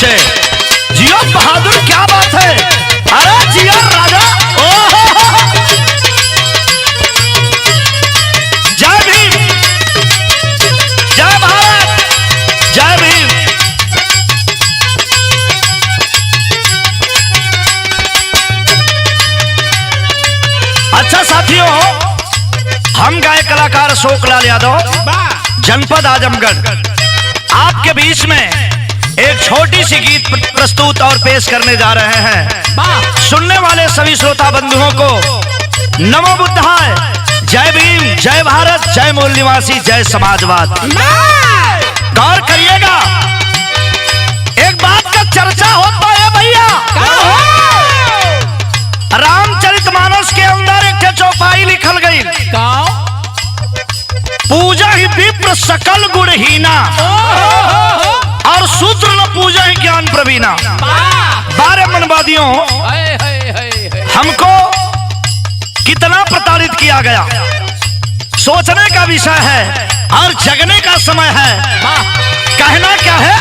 से। जियो बहादुर, क्या बात है। अरे जियो राजा। जय भीम, जय भारत, जय भीम। अच्छा साथियों, हम गायक कलाकार अशोक लाल यादव, जनपद आजमगढ़, आपके बीच में एक छोटी सी गीत प्रस्तुत और पेश करने जा रहे हैं। सुनने वाले सभी श्रोता बंधुओं को नमो बुद्धाय, जय भीम, जय भारत, जय मूल निवासी, जय समाजवाद। गौर करिएगा, एक बात का चर्चा होता है भैया। रामचरितमानस के अंदर एक चौपाई लिखल गई, पूजा ही विप्र सकल गुणहीना और शूद्र न पूजा ही ज्ञान प्रवीणा। 12 मनवादियों, हमको कितना प्रताड़ित किया गया, सोचने का विषय है और जगने का समय है। कहना क्या है?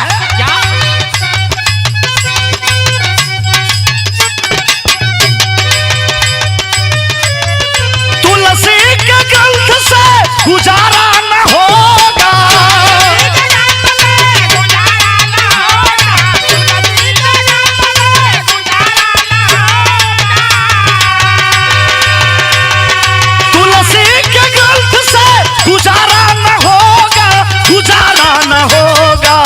तुलसी के ग्रंथ से गुजारा न होगा, तुलसी के ग्रंथ से गुजारा न होगा, गुजारा न होगा।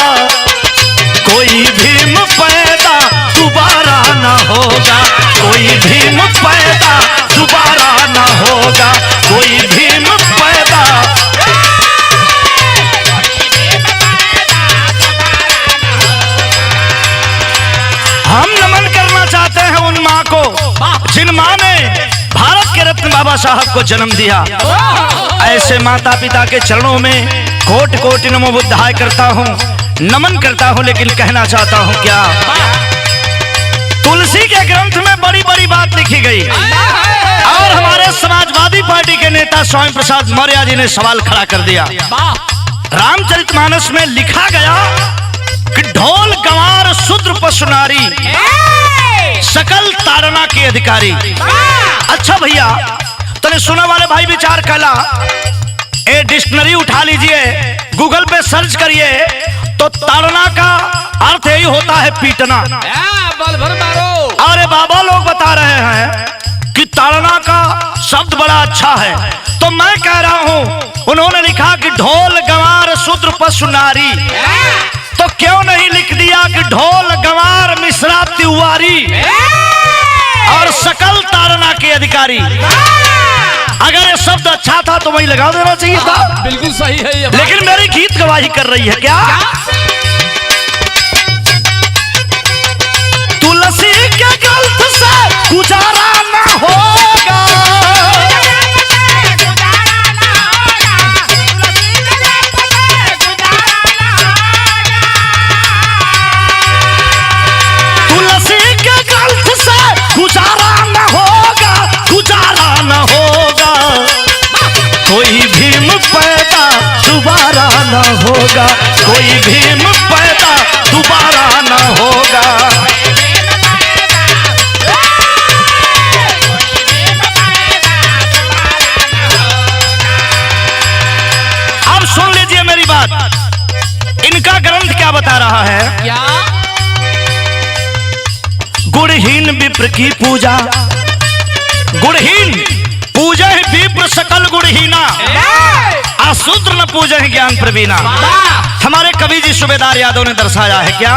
कोई भीम पैदा दोबारा न होगा, कोई भीम पैदा दोबारा न होगा, कोई भीम पैदा। हम नमन करना चाहते हैं उन माँ को जिन माँ ने भारत के रत्न बाबा साहब को जन्म दिया। ऐसे माता पिता के चरणों में कोटि कोटि नमो बुद्धाय करता हूँ, नमन करता हूँ। लेकिन कहना चाहता हूँ क्या, तुलसी के ग्रंथ में बड़ी बड़ी बात लिखी गई और हमारे समाजवादी पार्टी के नेता स्वामी प्रसाद मौर्य जी ने सवाल खड़ा कर दिया। रामचरितमानस में लिखा गया कि ढोल गंवार शूद्र पशु नारी सकल ताड़ना के अधिकारी। अच्छा भैया, तने सुने वाले भाई विचार कला, ए डिक्शनरी उठा लीजिए, गूगल पे सर्च करिए तो ताड़ना का अर्थ यही होता है पीटना। अरे बाबा लोग बता रहे हैं कि ताड़ना का शब्द बड़ा अच्छा है, तो मैं कह रहा हूं, उन्होंने लिखा कि ढोल गंवार शूद्र पशु नारी, तो क्यों नहीं लिख दिया कि ढोल गंवार मिश्रा तिवारी और सकल ताड़ना के अधिकारी। अगर ये शब्द अच्छा था तो वही लगा देना चाहिए था। बिल्कुल सही है ये, लेकिन मेरी गीत गवाही कर रही है क्या? तुलसी के ग्रंथ से गुजारा न होगा, तुलसी के ग्रंथ से गुजारा न होगा, गुजारा न होगा। कोई भीम पैदा दोबारा न होगा, कोई भीम पैदा दोबारा न होगा। अब सुन लीजिए मेरी बात, इनका ग्रंथ क्या बता रहा है? क्या? गुणहीन विप्र की पूजा, गुणहीन पूजा है विप्र सकल गुणहीना, अशूद्र न पूजा है ज्ञान प्रवीणा। हमारे कवि जी सूबेदार यादव ने दर्शाया है क्या?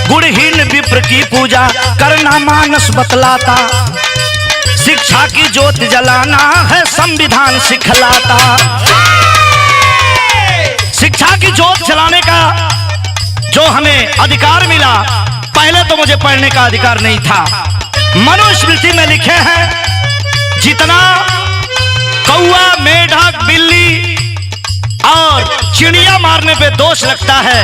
गुणहीन विप्र की पूजा करना मानस बतलाता, शिक्षा की ज्योत जलाना है संविधान सिखलाता। शिक्षा की ज्योत जलाने का जो हमें अधिकार मिला, पहले तो मुझे पढ़ने का अधिकार नहीं था। मनुस्मृति में लिखे हैं, जितना कौआ, मेढक, बिल्ली और चिड़िया मारने पे दोष लगता है,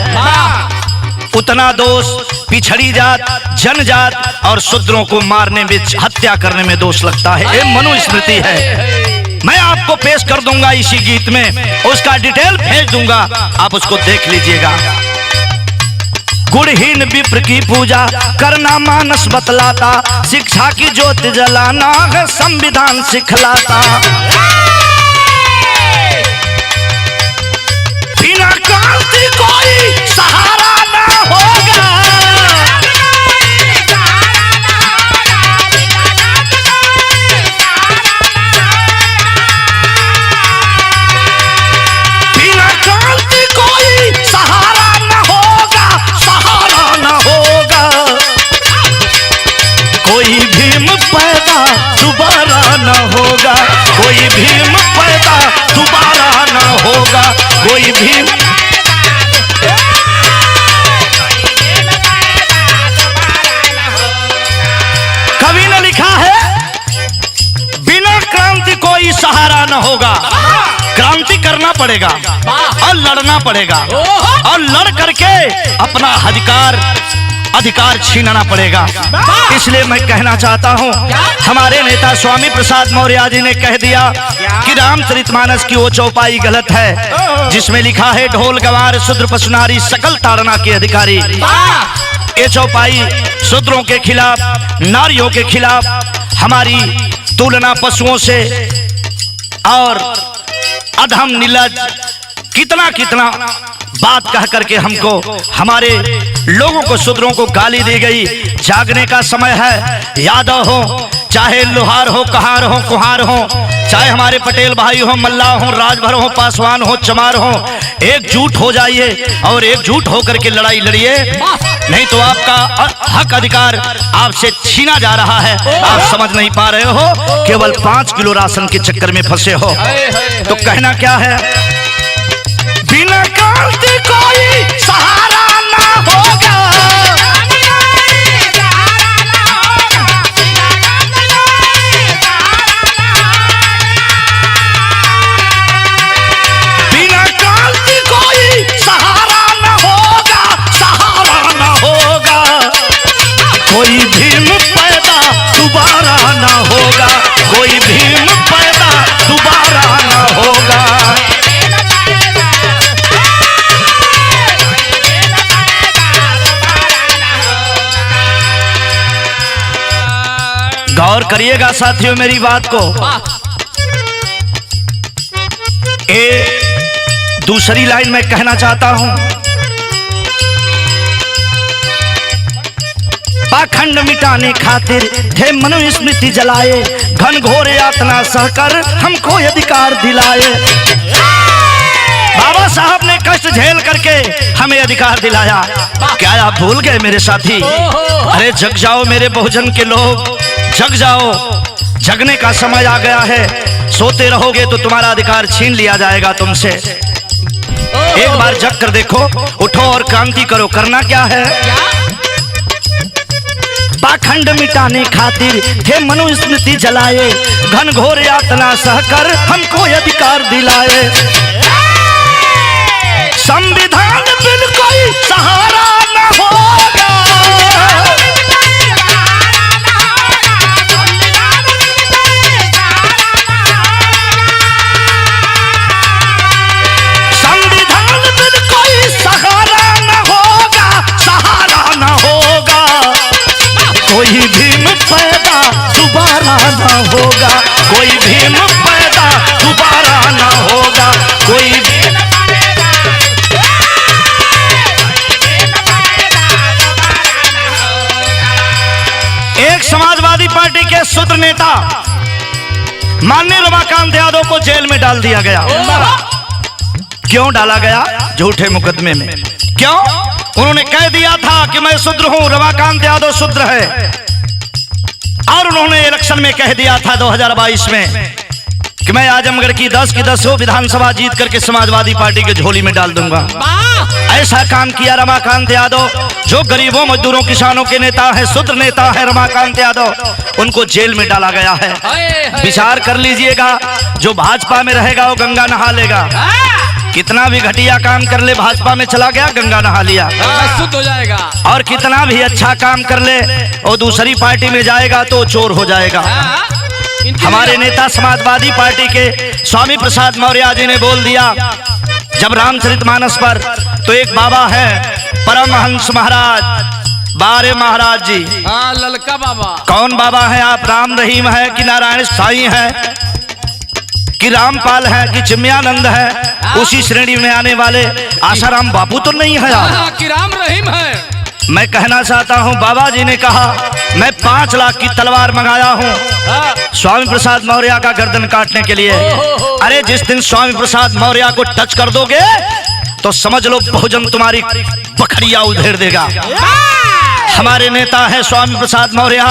उतना दोष पिछड़ी जात, जनजात और शूद्रों को मारने में, हत्या करने में दोष लगता है। ये मनुस्मृति है। मैं आपको पेश कर दूंगा इसी गीत में, उसका डिटेल भेज दूंगा, आप उसको देख लीजिएगा। गुणहीन विप्र की पूजा करना मानस बतलाता, शिक्षा की ज्योत जलाना है संविधान सिखलाता। बिना क्रांति कोई सहारा ना होगा, बिना क्रांति कोई सहारा ना होगा, सहारा ना होगा। कोई भीम पैदा दोबारा ना होगा, कोई भीम पैदा दोबारा ना होगा, कोई भीम। कवि ने लिखा है बिना क्रांति कोई सहारा न होगा। क्रांति करना पड़ेगा और लड़ना पड़ेगा और लड़ करके अपना अधिकार छीनना पड़ेगा। इसलिए मैं कहना चाहता हूँ, हमारे नेता स्वामी प्रसाद मौर्य जी ने कह दिया कि रामचरितमानस की वो चौपाई गलत है जिसमें लिखा है ढोल गवार शूद्र पशुनारी सकल ताड़ना के अधिकारी। ये चौपाई शूद्रों के खिलाफ, नारियों के खिलाफ, हमारी तुलना पशुओं से और अधम नीलज कितना कितना बात कह करके हमको, हमारे लोगों को, शूद्रों को गाली दी गई। जागने का समय है, यादव हो चाहे लोहार हो, कहार हो, कुहार हो, चाहे हमारे पटेल भाई हो, मल्ला हो, राजभर हो, पासवान हो, चमार हो, एकजुट हो जाइए और एकजुट होकर के लड़ाई लड़िए, नहीं तो आपका हक अधिकार आपसे छीना जा रहा है। आप समझ नहीं पा रहे हो, केवल 5 किलो राशन के चक्कर में फंसे हो। तो कहना क्या है, बिना क्रांति कोई सहारा ना होगा, बिना क्रांति कोई सहारा ना होगा, सहारा ना होगा। कोई भीम पैदा दोबारा ना होगा, कोई भीम पैदा दोबारा ना होगा। गौर करिएगा साथियों मेरी बात को। दूसरी लाइन में कहना चाहता हूं, पाखंड मिटाने खातिर थे मनुस्मृति जलाए, घन घोर यातना सहकर हमको अधिकार दिलाए। बाबा साहब ने कष्ट झेल करके हमें अधिकार दिलाया। क्या आप भूल गए मेरे साथी? अरे जग जाओ मेरे बहुजन के लोग, जग जाओ, जगने का समय आ गया है। सोते रहोगे तो तुम्हारा अधिकार छीन लिया जाएगा तुमसे। एक बार जग कर देखो, उठो और क्रांति करो। करना क्या है? पाखंड मिटाने खातिर थे मनुस्मृति जलाए, घन घोर यातना सहकर हमको अधिकार दिलाए। संविधान बिन कोई सहारा न होगा, संविधान बिन कोई सहारा न होगा, सहारा न होगा। कोई भीम पैदा दोबारा न होगा, कोई भीम पैदा दोबारा न होगा, कोई भीम। एक समाजवादी पार्टी के शूद्र नेता माननीय रमाकांत यादव को जेल में डाल दिया गया। क्यों डाला गया? झूठे मुकदमे में। क्यों? उन्होंने कह दिया था कि मैं शूद्र हूं, रमाकांत यादव शूद्र है। और उन्होंने इलेक्शन में कह दिया था 2022 में कि मैं आजमगढ़ की 10 की 10 विधानसभा जीत करके समाजवादी पार्टी के झोली में डाल दूंगा। ऐसा काम किया रमाकांत यादव, जो गरीबों, मजदूरों, किसानों के नेता है, शूद्र नेता है रमाकांत यादव, उनको जेल में डाला गया है। विचार कर लीजिएगा, जो भाजपा में रहेगा वो गंगा नहा लेगा। कितना भी घटिया काम कर ले, भाजपा में चला गया, गंगा नहा लिया, शुद्ध हो जाएगा। और कितना भी अच्छा काम कर ले और दूसरी पार्टी में जाएगा तो चोर हो जाएगा। हमारे नेता समाजवादी पार्टी के स्वामी प्रसाद मौर्य जी ने बोल दिया जब रामचरितमानस पर, तो एक बाबा है परमहंस महाराज। बारे महाराज जी। हाँ ललका बाबा। कौन बाबा है आप? राम रहीम है कि नारायण साईं है कि रामपाल है कि चिन्मयानंद है? उसी श्रेणी में आने वाले आसाराम बापू तो नहीं है आप? कि राम रहीम है। मैं कहना चाहता हूँ, बाबा जी ने कहा मैं 5 लाख की तलवार मंगाया हूँ स्वामी प्रसाद मौर्य का गर्दन काटने के लिए। अरे जिस दिन स्वामी प्रसाद मौर्य को टच कर दोगे तो समझ लो बहुजन तुम्हारी बखड़िया उधेड़ देगा। हमारे नेता है स्वामी प्रसाद मौर्य,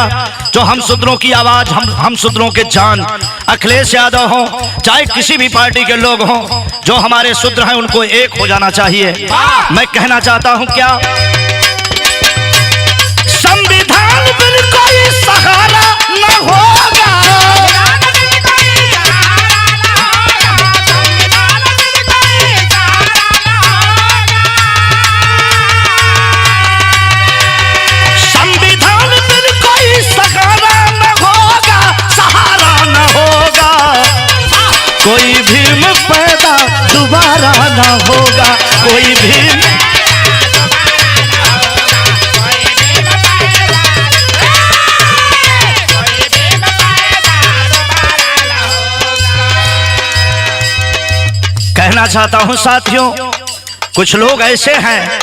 जो हम शूद्रों की आवाज, हम शूद्रों के जान। अखिलेश यादव हो चाहे किसी भी पार्टी के लोग हों, जो हमारे शूद्र हैं उनको एक हो जाना चाहिए। मैं कहना चाहता हूं क्या संविधान बिल कोई सहारा न होगा, संविधान बिल कोई सहारा न होगा, सहारा न होगा, कोई भीम पैदा दोबारा न होगा, कोई भीम। कहना चाहता हूं साथियों, कुछ लोग ऐसे हैं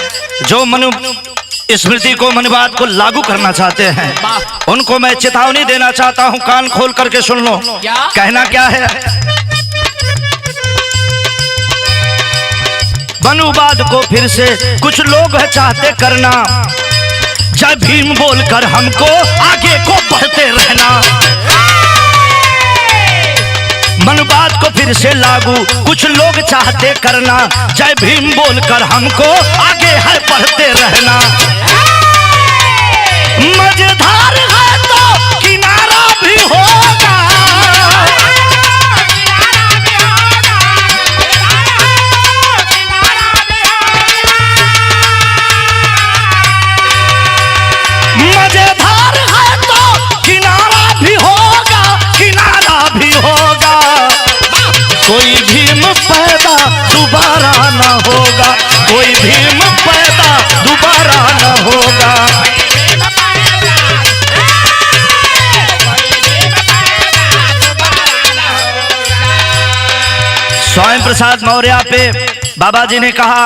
जो मनु स्मृति को, मनवाद को लागू करना चाहते हैं। उनको मैं चेतावनी देना चाहता हूं, कान खोल करके सुन लो। कहना क्या है? मनुवाद को फिर से कुछ लोग चाहते करना, जय भीम बोलकर हमको आगे को बढ़ते रहना। मनवाद को फिर से लागू कुछ लोग चाहते करना, जय भीम बोलकर हमको आगे है बढ़ते रहना। मजेदार है तो किनारा भी होगा, मजेदार है तो किनारा भी होगा, किनारा भी होगा, कोई भीम पैदा दोबारा न होगा, कोई भीम पैदा दोबारा न होगा। स्वामी प्रसाद मौर्य पे बाबा जी ने कहा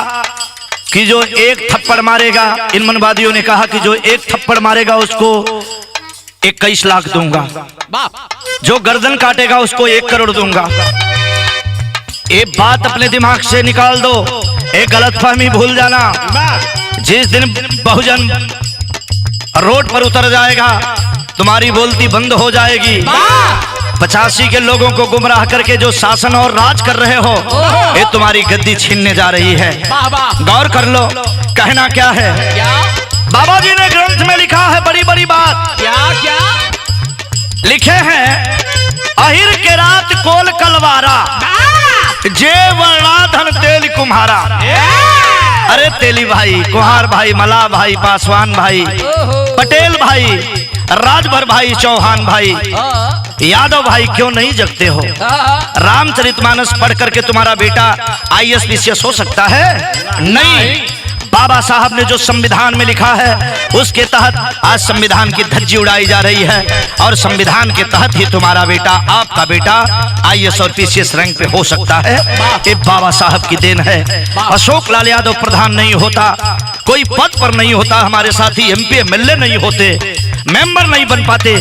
कि जो एक थप्पड़ मारेगा, इन मनवादियों ने कहा कि जो एक थप्पड़ मारेगा उसको 21 लाख दूंगा, जो गर्दन काटेगा उसको 1 करोड़ दूंगा। एक बात अपने दिमाग से निकाल दो, एक गलतफहमी भूल जाना। जिस दिन बहुजन रोड पर उतर जाएगा तुम्हारी बोलती बंद हो जाएगी। 85 के लोगों को गुमराह करके जो शासन और राज कर रहे हो, ये तुम्हारी गद्दी छीनने जा रही है। गौर कर लो, कहना क्या है? बाबा जी ने ग्रंथ में लिखा है बड़ी बड़ी बात। क्या लिखे हैं? अहिर के रात कोल कलवारा, जे वर्णाधन तेल कुम्हारा। अरे तेली भाई, कुम्हार भाई, मला भाई, पासवान भाई, पटेल भाई, राजभर भाई, चौहान भाई, यादव भाई, क्यों नहीं जगते हो? रामचरितमानस पढ़ करके तुम्हारा बेटा IAS PCS हो सकता है? नहीं। बाबा साहब ने जो संविधान में लिखा है उसके तहत आज संविधान की धज्जी उड़ाई जा रही है, और संविधान के तहत ही तुम्हारा बेटा, आपका बेटा IAS और PCS रैंक पे हो सकता है। ये बाबा साहब की देन है। अशोक लाल यादव प्रधान नहीं होता, कोई पद पर नहीं होता, हमारे साथी MP MLA नहीं होते, मेंबर नहीं बन पाते,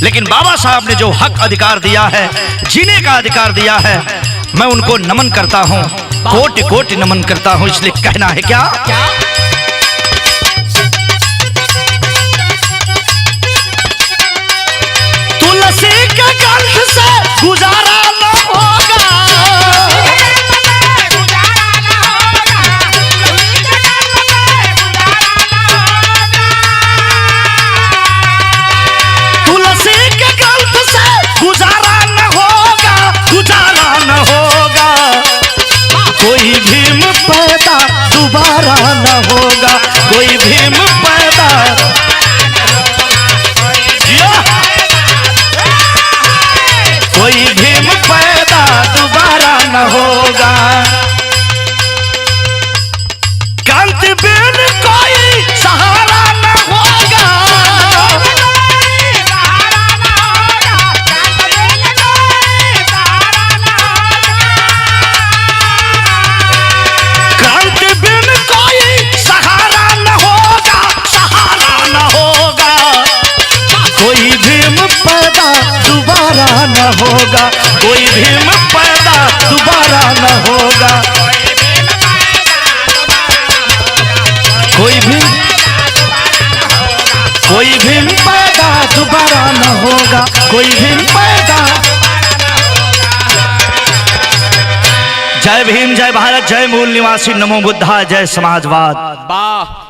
लेकिन बाबा साहब ने जो हक अधिकार दिया है, जीने का अधिकार दिया है, मैं उनको नमन करता हूँ, कोटि कोटि नमन करता हूँ। इसलिए कहना है क्या? तुलसी के कंठ से गुजारा न होगा, तुलसी के कंठ से गुजारा न होगा, गुजारा न होगा, कोई भीम पैदा दोबारा न होगा, कोई भीम पैदा। कोई भीम पैदा दोबारा न होगा, कांति बिन कोई दोबारा न होगा, कोई भीम पैदा दोबारा न होगा, कोई भीम पैदा दोबारा न होगा, कोई भीम पैदा। जय भीम, जय भारत, जय मूल निवासी, नमो बुद्धा, जय समाजवाद। वाह।